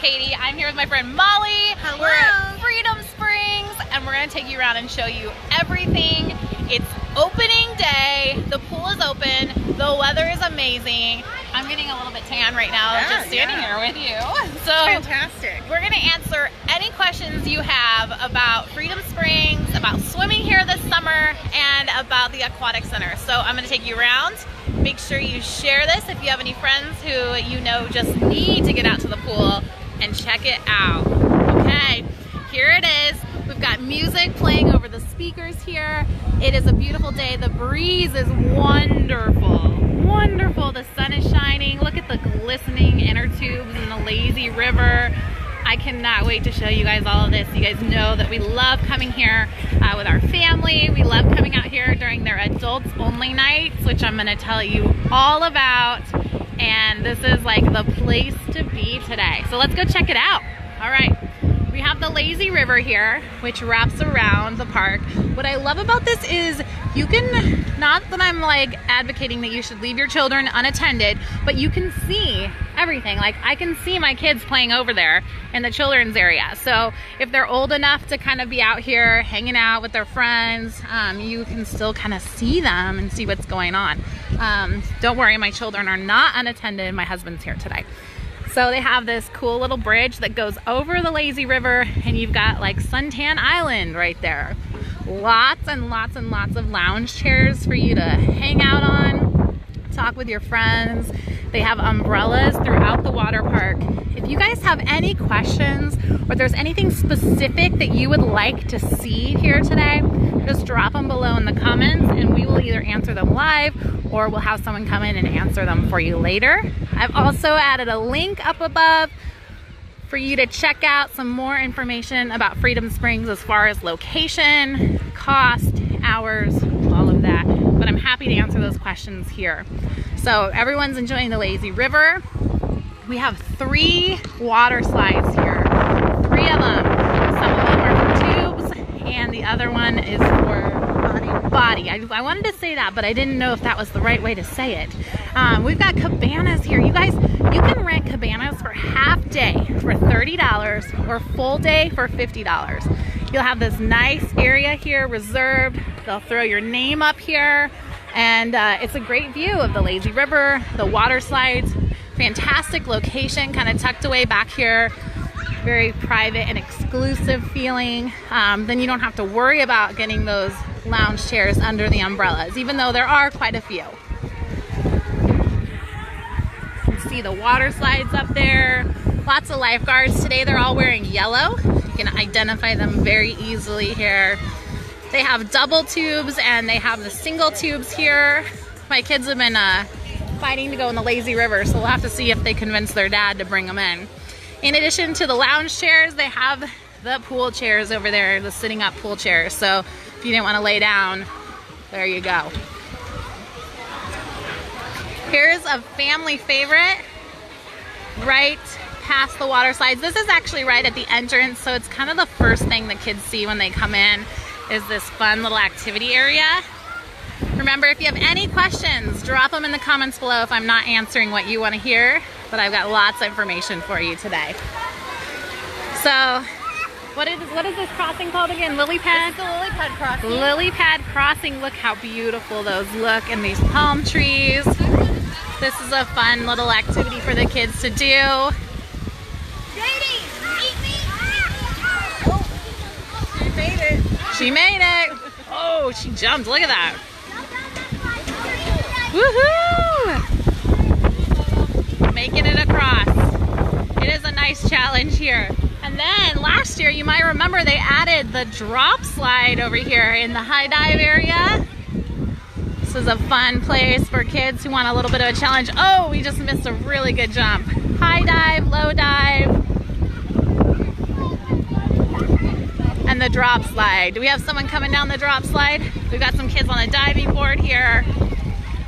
Katie. I'm here with my friend Molly. Hello. We're at Freedom Springs, and we're gonna take you around and show you everything. It's opening day. The pool is open. The weather is amazing. I'm getting a little bit tan right now, just standing here with you. So fantastic. We're gonna answer any questions you have about Freedom Springs, about swimming here this summer, and about the aquatic center. So I'm gonna take you around. Make sure you share this if you have any friends who you know just need to get out to the pool and check it out. Okay, here it is. We've got music playing over the speakers here. It is a beautiful day. The breeze is wonderful. Wonderful. The sun is shining. Look at the glistening inner tubes in the lazy river. I cannot wait to show you guys all of this. You guys know that we love coming here with our family. We love coming out here during their adults only nights, which I'm going to tell you all about. And this is like the place to be today. So let's go check it out. All right. We have the lazy river here, which wraps around the park. What I love about this is you can, not that I'm like advocating that you should leave your children unattended, but you can see everything. Like I can see my kids playing over there in the children's area. So if they're old enough to kind of be out here hanging out with their friends, you can still kind of see them and see what's going on. Don't worry, my children are not unattended. My husband's here today. So they have this cool little bridge that goes over the lazy river, and you've got like Suntan Island right there. Lots and lots and lots of lounge chairs for you to hang out on, talk with your friends. They have umbrellas throughout the water park. If you guys have any questions or there's anything specific that you would like to see here today, just drop them below in the comments and we will either answer them live or we'll have someone come in and answer them for you later. I've also added a link up above for you to check out some more information about Freedom Springs as far as location, cost, hours, all of that. But I'm happy to answer those questions here. So everyone's enjoying the lazy river. We have 3 water slides here, 3 of them. Some of them are for tubes and the other one is for body. I wanted to say that, but I didn't know if that was the right way to say it. We've got cabanas here. You guys, you can rent cabanas for half day for $30 or full day for $50. You'll have this nice area here reserved. They'll throw your name up here, and it's a great view of the lazy river, the water slides. Fantastic location, kind of tucked away back here. Very private and exclusive feeling. Then you don't have to worry about getting those lounge chairs under the umbrellas, even though there are quite a few. You can see the water slides up there. Lots of lifeguards. Today they're all wearing yellow. You can identify them very easily here. They have double tubes and they have the single tubes here. My kids have been fighting to go in the lazy river, so we'll have to see if they convince their dad to bring them in. In addition to the lounge chairs, they have the pool chairs over there, the sitting up pool chairs. So if you didn't want to lay down, there you go. Here's a family favorite right past the water slides. This is actually right at the entrance, so it's kind of the first thing the kids see when they come in is this fun little activity area. Remember, if you have any questions, drop them in the comments below if I'm not answering what you want to hear, but I've got lots of information for you today. So, what is this crossing called again? Lily pad? It's the lily pad crossing. Lily pad crossing. Look how beautiful those look in these palm trees. This is a fun little activity for the kids to do. Katie, eat me! Oh, she made it. She made it. Oh, she jumped. Look at that. Woohoo! Making it across. It is a nice challenge here. And then last year, you might remember they added the drop slide over here in the high dive area. This is a fun place for kids who want a little bit of a challenge. Oh, we just missed a really good jump. High dive, low dive, and the drop slide. Do we have someone coming down the drop slide? We've got some kids on the diving board here.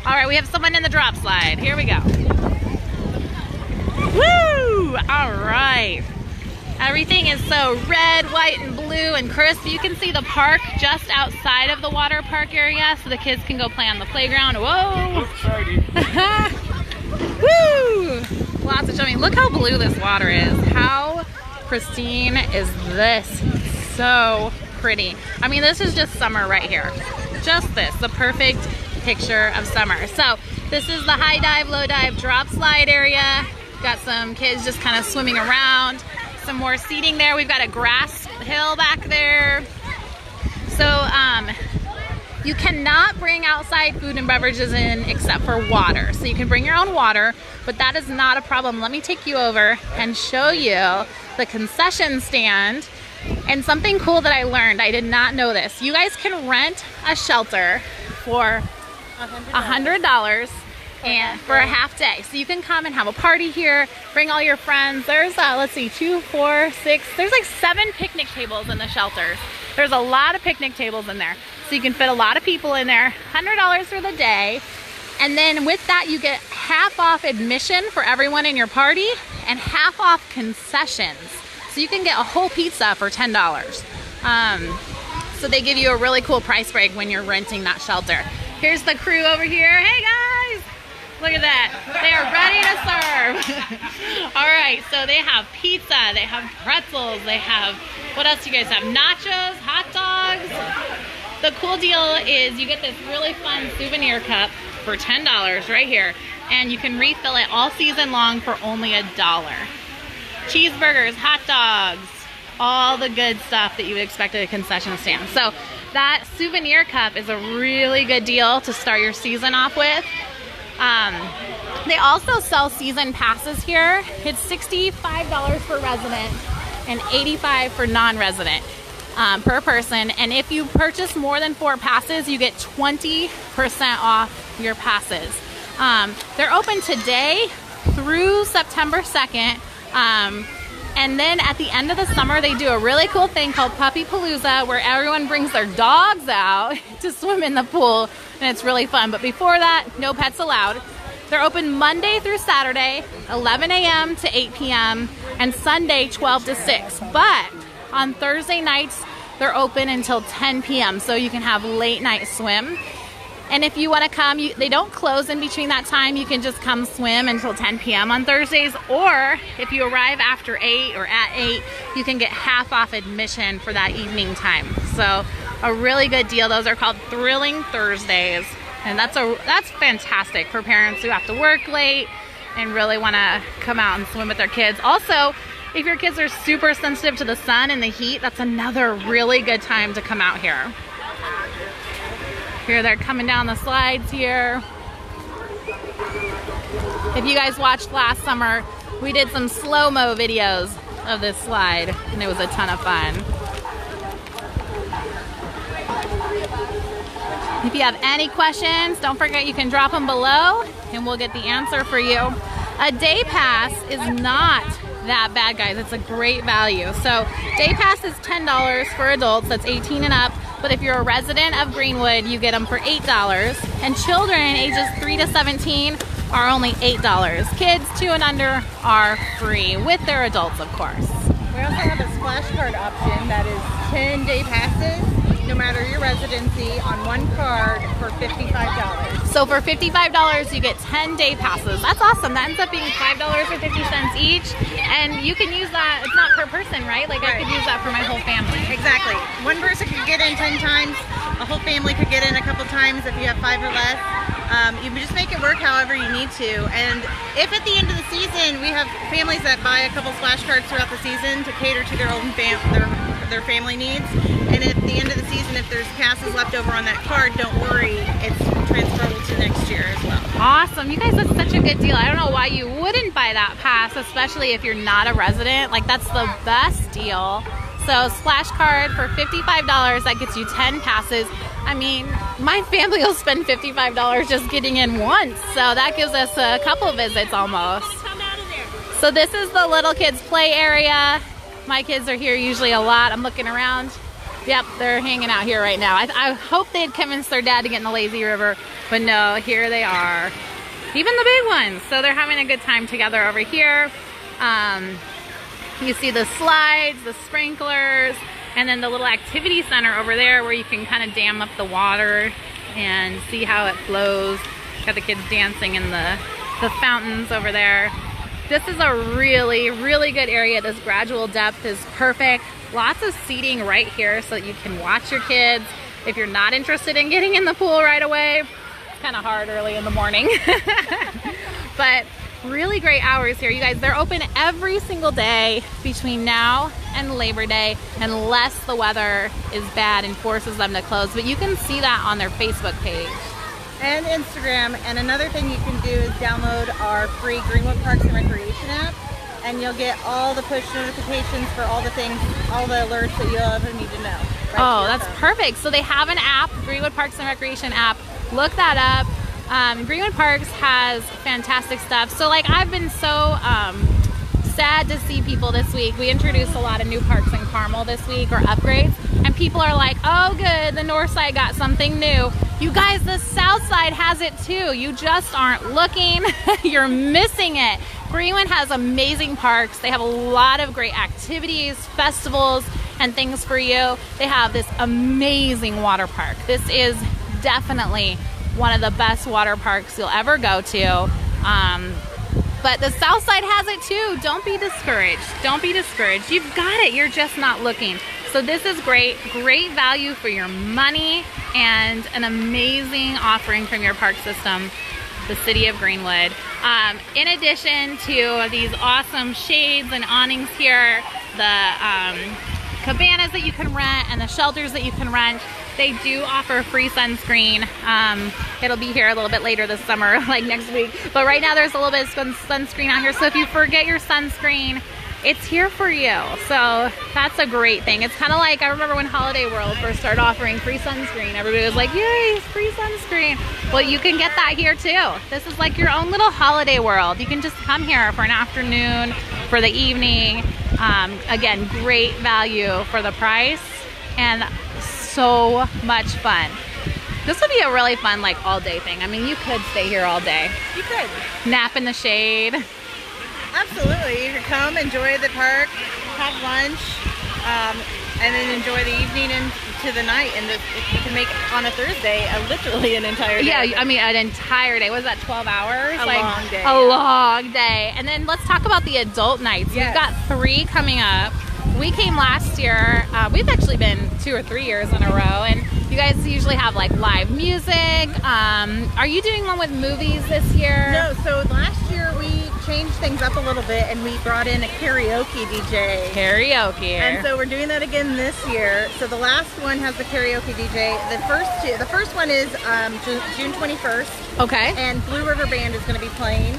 All right, we have someone in the drop slide. Here we go. Woo! All right. Everything is so red, white, and blue and crisp. You can see the park just outside of the water park area, so the kids can go play on the playground. Whoa! Woo! Lots of jumping. Look how blue this water is. How pristine is this? So pretty. I mean, this is just summer right here. Just this, the perfect picture of summer. So this is the high dive, low dive drop slide area. Got some kids just kind of swimming around. Some more seating there. We've got a grass hill back there. So you cannot bring outside food and beverages in except for water. So you can bring your own water, but that is not a problem. Let me take you over and show you the concession stand. And something cool that I learned, I did not know this. You guys can rent a shelter for $100 and for a half day. So you can come and have a party here, bring all your friends. There's, let's see, 2, 4, 6, there's like 7 picnic tables in the shelters. There's a lot of picnic tables in there. So you can fit a lot of people in there. $100 for the day. And then with that, you get half off admission for everyone in your party and half off concessions. So you can get a whole pizza for $10. So they give you a really cool price break when you're renting that shelter. Here's the crew over here. Hey guys, look at that. They are ready to serve. All right, so they have pizza, they have pretzels, they have, what else do you guys have? Nachos, hot dogs. The cool deal is you get this really fun souvenir cup for $10 right here, and you can refill it all season long for only $1. Cheeseburgers, hot dogs, all the good stuff that you would expect at a concession stand. So that souvenir cup is a really good deal to start your season off with. They also sell season passes here. It's $65 for resident and $85 for non-resident per person. And if you purchase more than 4 passes, you get 20% off your passes. They're open today through September 2nd. And then at the end of the summer, they do a really cool thing called Puppy Palooza, where everyone brings their dogs out to swim in the pool, and it's really fun. But before that, no pets allowed. They're open Monday through Saturday, 11 a.m. to 8 p.m., and Sunday, 12 to 6. But on Thursday nights, they're open until 10 p.m., so you can have late night swim. And if you want to come, they don't close in between that time. You can just come swim until 10 p.m. on Thursdays. Or if you arrive after 8 or at 8, you can get half off admission for that evening time. So a really good deal. Those are called Thrilling Thursdays. And that's fantastic for parents who have to work late and really want to come out and swim with their kids. Also, if your kids are super sensitive to the sun and the heat, that's another really good time to come out here. Here they're coming down the slides here. If you guys watched last summer, we did some slow-mo videos of this slide, and it was a ton of fun. If you have any questions, don't forget you can drop them below, and we'll get the answer for you. A day pass is not that bad, guys. It's a great value. So day pass is $10 for adults, that's 18 and up. But if you're a resident of Greenwood, you get them for $8. And children ages 3 to 17 are only $8. Kids 2 and under are free, with their adults, of course. We also have a splash card option that is 10-day passes, no matter your residency, on one card for $55. So for $55, you get 10-day passes. That's awesome. That ends up being $5.50 each. And you can use that, it's not per person, right? Like I could use that for my whole family. Exactly. One person could get in 10 times. A whole family could get in a couple times if you have 5 or less. You just make it work however you need to. And if at the end of the season, we have families that buy a couple splash cards throughout the season to cater to their own their family needs. And at the end of the season, if there's passes left over on that card, don't worry, it's transferable to next year as well. Awesome. You guys, that's such a good deal. I don't know why you wouldn't buy that pass, especially if you're not a resident. Like, that's the best deal. So splash card for $55, that gets you 10 passes. I mean, my family will spend $55 just getting in once. So that gives us a couple visits almost. So this is the little kids play area. My kids are here usually a lot. I'm looking around. Yep, they're hanging out here right now. I hope they'd convince their dad to get in the lazy river, but no, here they are. Even the big ones. So they're having a good time together over here. You see the slides, the sprinklers, and then the little activity center over there where you can kind of dam up the water and see how it flows. Got the kids dancing in the fountains over there. This is a really, really good area. This gradual depth is perfect. Lots of seating right here so that you can watch your kids. If you're not interested in getting in the pool right away, it's kind of hard early in the morning. But really great hours here. You guys, they're open every single day between now and Labor Day, unless the weather is bad and forces them to close. But you can see that on their Facebook page. And Instagram. And another thing you can do is download our free Greenwood Parks and Recreation app, and you'll get all the push notifications for all the things, all the alerts that you'll ever need to know. Oh, that's perfect. So they have an app, Greenwood Parks and Recreation app. Look that up. Greenwood Parks has fantastic stuff. So like, I've been so sad to see people this week. We introduced a lot of new parks in Carmel this week, or upgrades, and people are like, oh good, the north side got something new. You guys, the south side has it too. You just aren't looking. You're missing it. Greenwood has amazing parks. They have a lot of great activities, festivals, and things for you. They have this amazing water park. This is definitely one of the best water parks you'll ever go to. But the south side has it too. Don't be discouraged. Don't be discouraged. You've got it. You're just not looking. So this is great. Great value for your money and an amazing offering from your park system, the city of Greenwood. In addition to these awesome shades and awnings here, the cabanas that you can rent and the shelters that you can rent, they do offer free sunscreen. It'll be here a little bit later this summer, like next week. But right now there's a little bit of sunscreen out here. So if you forget your sunscreen, it's here for you. So that's a great thing. It's kind of like, I remember when Holiday World first started offering free sunscreen. Everybody was like, yay, free sunscreen. Well, you can get that here too. This is like your own little Holiday World. You can just come here for an afternoon, for the evening. Again, great value for the price and so much fun. This would be a really fun, like, all day thing. I mean, you could stay here all day. You could. Nap in the shade. Absolutely. You could come, enjoy the park, have lunch, and then enjoy the evening into the night. And if you can make on a Thursday, literally an entire day. Yeah, I mean, an entire day. Was that 12 hours? A long day. A long day. And then let's talk about the adult nights. Yes. We've got 3 coming up. We came last year. We've actually been 2 or 3 years in a row, and you guys usually have like live music. Are you doing one with movies this year? No, so last year we changed things up a little bit and we brought in a karaoke DJ. Karaoke. And so we're doing that again this year. So the last one has the karaoke DJ. The first one is June 21st. Okay. And Blue River Band is going to be playing.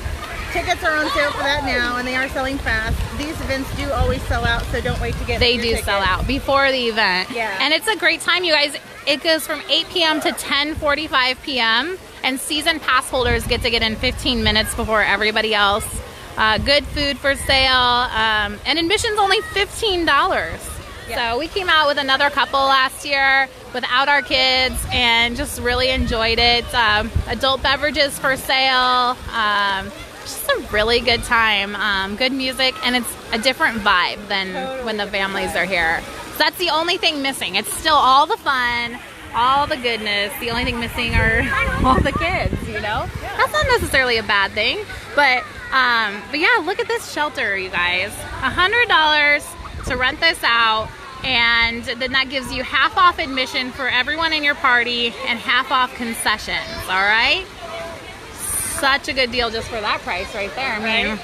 Tickets are on sale for that now, and they are selling fast. These events do always sell out, so don't wait to get They your do tickets. sell out before the event. Yeah. And it's a great time, you guys. It goes from 8 p.m. to 10:45 p.m. And season pass holders get to get in 15 minutes before everybody else. Good food for sale, and admission's only $15. Yeah. So we came out with another couple last year without our kids and just really enjoyed it. Adult beverages for sale. Just a really good time. Good music, and it's a different vibe than when the families are here. So that's the only thing missing. It's still all the fun, all the goodness. The only thing missing are all the kids, you know? Yeah. That's not necessarily a bad thing, but yeah, look at this shelter, you guys. $100 to rent this out, and then that gives you half off admission for everyone in your party and half off concessions, all right? Such a good deal just for that price right there. I mean,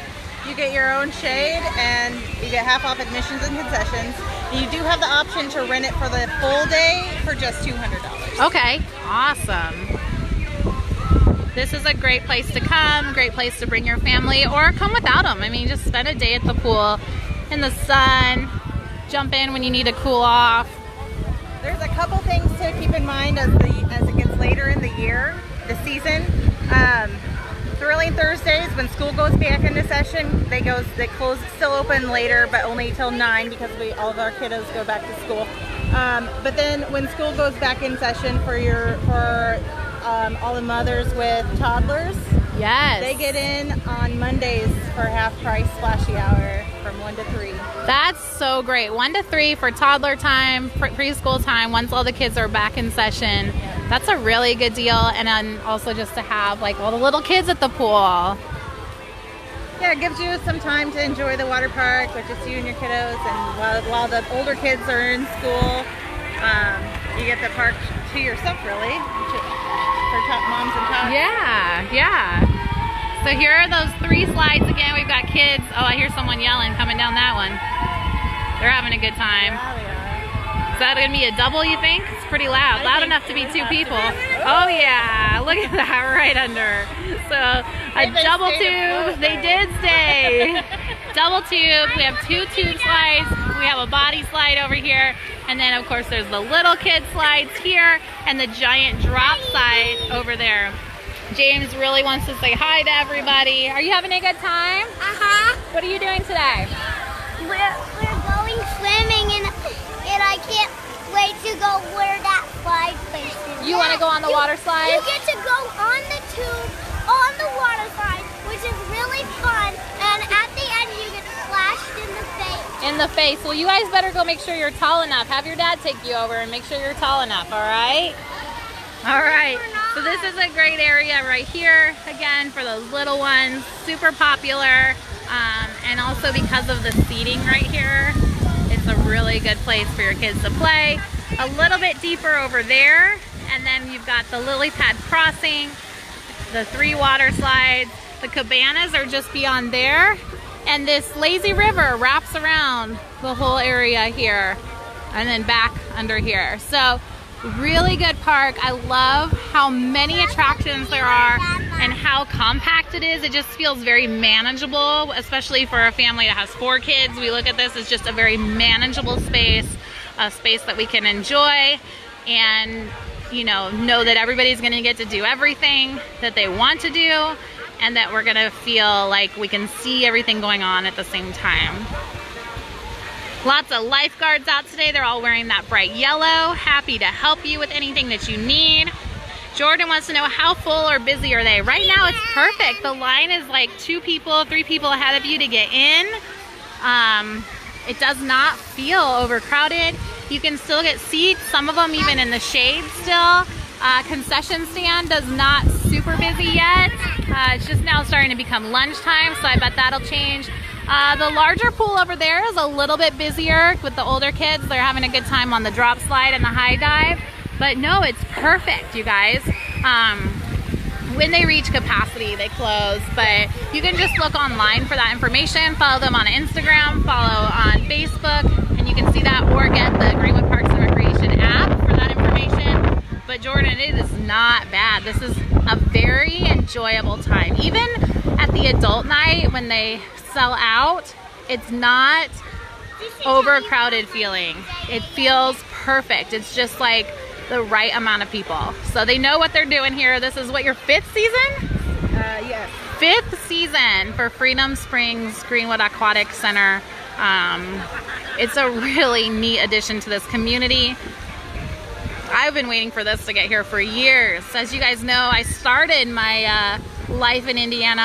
you get your own shade and you get half off admissions and concessions. You do have the option to rent it for the full day for just $200. Okay, awesome. This is a great place to come, great place to bring your family, or come without them. I mean, just spend a day at the pool in the sun, jump in when you need to cool off. There's a couple things to keep in mind as it gets later in the year, the season. Thrilling Thursdays, when school goes back into session, they close, still open later, but only till 9 because all of our kiddos go back to school. But then when school goes back in session for all the mothers with toddlers, yes, they get in on Mondays for half price splashy hour from 1 to 3. That's so great. 1 to 3 for toddler time, preschool time, once all the kids are back in session. Yeah. That's a really good deal. And then also just to have like all the little kids at the pool. Yeah, it gives you some time to enjoy the water park with just you and your kiddos, and while the older kids are in school, you get the park to yourself, really, for top moms and pops. Yeah, yeah. So here are those 3 slides again. We've got kids. Oh, I hear someone yelling coming down that one. They're having a good time. Yeah, they are. Is that going to be a double, you think? It's pretty loud. Loud enough to be 2 people. Oh, yeah. Look at that right under. So a double tube. They did stay. Double tube. We have 2 tube slides. We have a body slide over here. And then, of course, there's the little kid slides here and the giant drop slide over there. James really wants to say hi to everybody. Are you having a good time? Uh-huh. What are you doing today? We're going swimming and I can't wait to go where that slide place is. You want to go on the water slide? You get to go on the tube, on the water slide, which is really fun. And at the end, you get splashed in the face. In the face. Well, you guys better go make sure you're tall enough. Have your dad take you over and make sure you're tall enough, all right? All right. So this is a great area right here, again, for those little ones. Super popular. And also because of the seating right here, it's a really good place for your kids to play. A little bit deeper over there, and then you've got the lily pad crossing, the 3 water slides. The cabanas are just beyond there, and this lazy river wraps around the whole area here and then back under here. So really good park. I love how many attractions there are and how compact it is. It just feels very manageable, especially for a family that has 4 kids. We look at this as just a very manageable space, a space that we can enjoy and, you know that everybody's gonna get to do everything that they want to do, and that we're gonna feel like we can see everything going on at the same time. Lots of lifeguards out today. They're all wearing that bright yellow. Happy to help you with anything that you need. Jordan wants to know, how full or busy are they? Right now it's perfect. The line is like 2 people, 3 people ahead of you to get in. It does not feel overcrowded. You can still get seats, some of them even in the shade still. Concession stand does not super busy yet. It's just now starting to become lunchtime, so I bet that'll change. The larger pool over there is a little bit busier with the older kids. They're having a good time on the drop slide and the high dive. But no, it's perfect, you guys. When they reach capacity, they close. But you can just look online for that information. Follow them on Instagram, follow on Facebook, and you can see that, or get the Greenwood Parks and Recreation app for that information. But Jordan, it is not bad. This is a very enjoyable time. Even at the adult night when they sell out, it's not overcrowded feeling. It feels perfect. It's just like the right amount of people. So they know what they're doing here. This is what, your 5th season? Yes. 5th season for Freedom Springs Greenwood Aquatic Center. It's a really neat addition to this community. I've been waiting for this to get here for years. As you guys know, I started my life in Indiana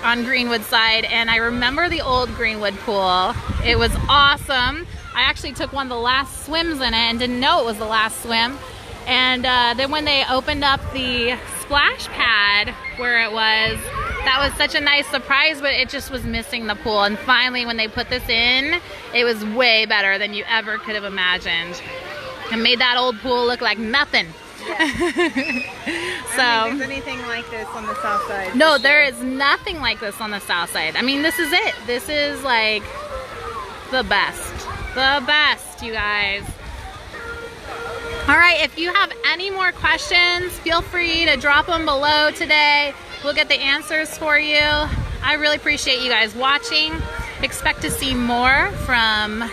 on Greenwood side, and I remember the old Greenwood pool. It was awesome. I actually took one of the last swims in it and didn't know it was the last swim. And then when they opened up the splash pad where it was, that was such a nice surprise, but it just was missing the pool. And finally, when they put this in, it was way better than you ever could have imagined. And made that old pool look like nothing. Yeah. I don't think there's anything like this on the south side. No, there is nothing like this on the south side. I mean, this is it. This is like the best. The best, you guys. All right, if you have any more questions, feel free to drop them below today. We'll get the answers for you. I really appreciate you guys watching. Expect to see more from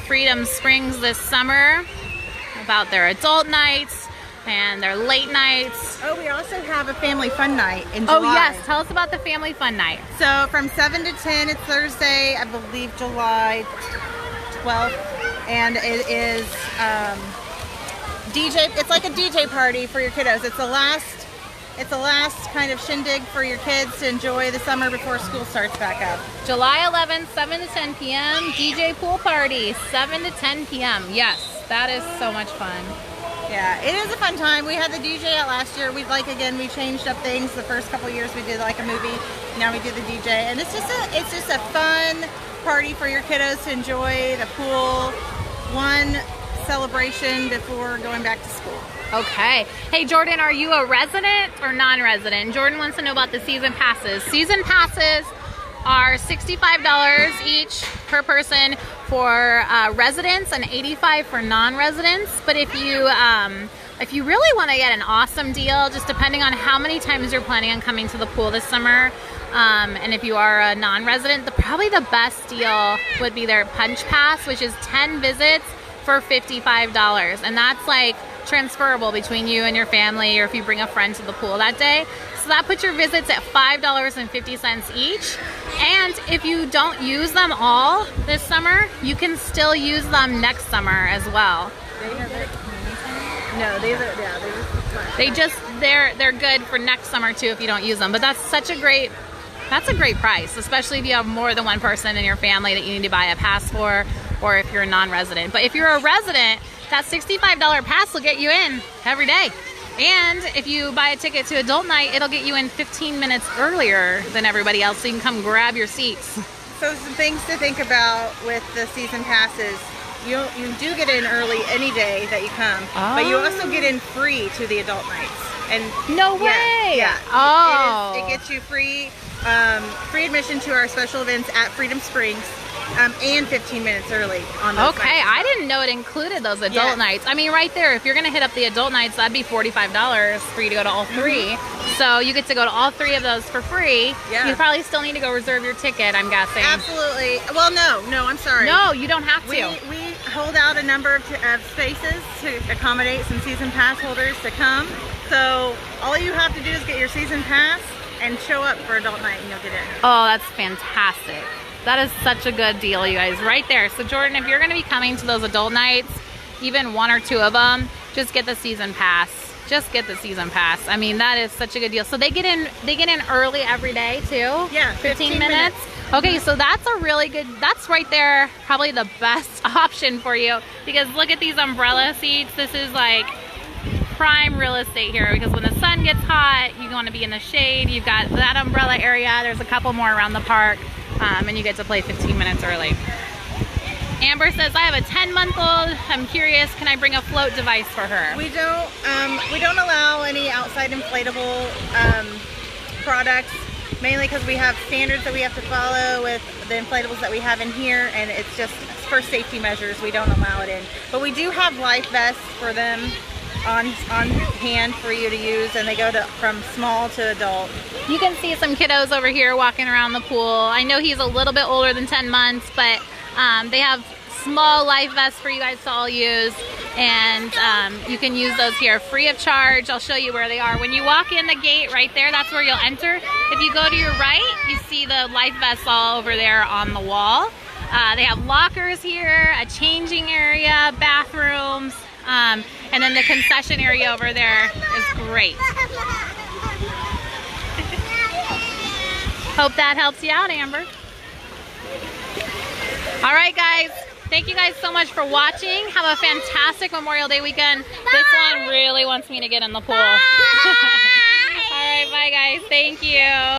Freedom Springs this summer about their adult nights and their late nights. Oh, we also have a family fun night in July. Oh yes, tell us about the family fun night. So from 7 to 10, it's Thursday, I believe July 12th, and it is DJ. It's like a DJ party for your kiddos. It's the last kind of shindig for your kids to enjoy the summer before school starts back up. July 11th, 7 to 10 p.m. DJ pool party, 7 to 10 p.m. Yes, that is so much fun. Yeah, it is a fun time. We had the DJ out last year. We changed up things. The first couple years we did like a movie. Now we do the DJ, and it's just a fun party for your kiddos to enjoy. The pool, one celebration before going back to school. Okay. Hey Jordan, are you a resident or non-resident? Jordan wants to know about the season passes. Season passes are $65 each per person for residents and $85 for non-residents. But if you really want to get an awesome deal, just depending on how many times you're planning on coming to the pool this summer, and if you are a non-resident, probably the best deal would be their Punch Pass, which is 10 visits for $55, and that's like transferable between you and your family, or if you bring a friend to the pool that day. So that puts your visits at $5.50 each. And if you don't use them all this summer, you can still use them next summer as well. No, they're good for next summer too if you don't use them. But that's a great price, especially if you have more than one person in your family that you need to buy a pass for, or if you're a non-resident. But if you're a resident, that $65 pass will get you in every day. And if you buy a ticket to adult night, it'll get you in 15 minutes earlier than everybody else, so you can come grab your seats. So some things to think about with the season passes. You do get in early any day that you come, but you also get in free to the adult nights. And no way! Yeah. Oh. It gets you free admission to our special events at Freedom Springs. And 15 minutes early on those Okay, nights. I didn't know it included those adult nights. I mean, right there, if you're going to hit up the adult nights, that'd be $45 for you to go to all three. So you get to go to all three of those for free. Yeah. You probably still need to go reserve your ticket, I'm guessing. Absolutely. Well, no, I'm sorry. No, you don't have to. We hold out a number of spaces to accommodate some season pass holders to come. So all you have to do is get your season pass and show up for adult night and you'll get in. Oh, that's fantastic. That is such a good deal, you guys, right there. So Jordan, if you're going to be coming to those adult nights, even one or two of them, just get the season pass. Just get the season pass. I mean, that is such a good deal. So they get in early every day too? Yeah, 15 minutes. Okay, so that's a really good, that's right there, probably the best option for you, because look at these umbrella seats. This is like prime real estate here, because when the sun gets hot, you want to be in the shade. You've got that umbrella area. There's a couple more around the park. And you get to play 15 minutes early. Amber says, I have a 10-month-old. I'm curious, can I bring a float device for her? We don't allow any outside inflatable products, mainly because we have standards that we have to follow with the inflatables that we have in here, and it's just for safety measures. We don't allow it in. But we do have life vests for them on hand for you to use, and they go from small to adult. You can see some kiddos over here walking around the pool. I know he's a little bit older than 10 months, but they have small life vests for you guys to all use, and you can use those here free of charge. I'll show you where they are. When you walk in the gate right there, that's where you'll enter. If you go to your right, you see the life vests all over there on the wall. They have lockers here, a changing area, bathrooms, and then the concession area over there is great. Hope that helps you out, Amber. All right, guys. Thank you guys so much for watching. Have a fantastic Memorial Day weekend. This one really wants me to get in the pool. All right, bye, guys. Thank you.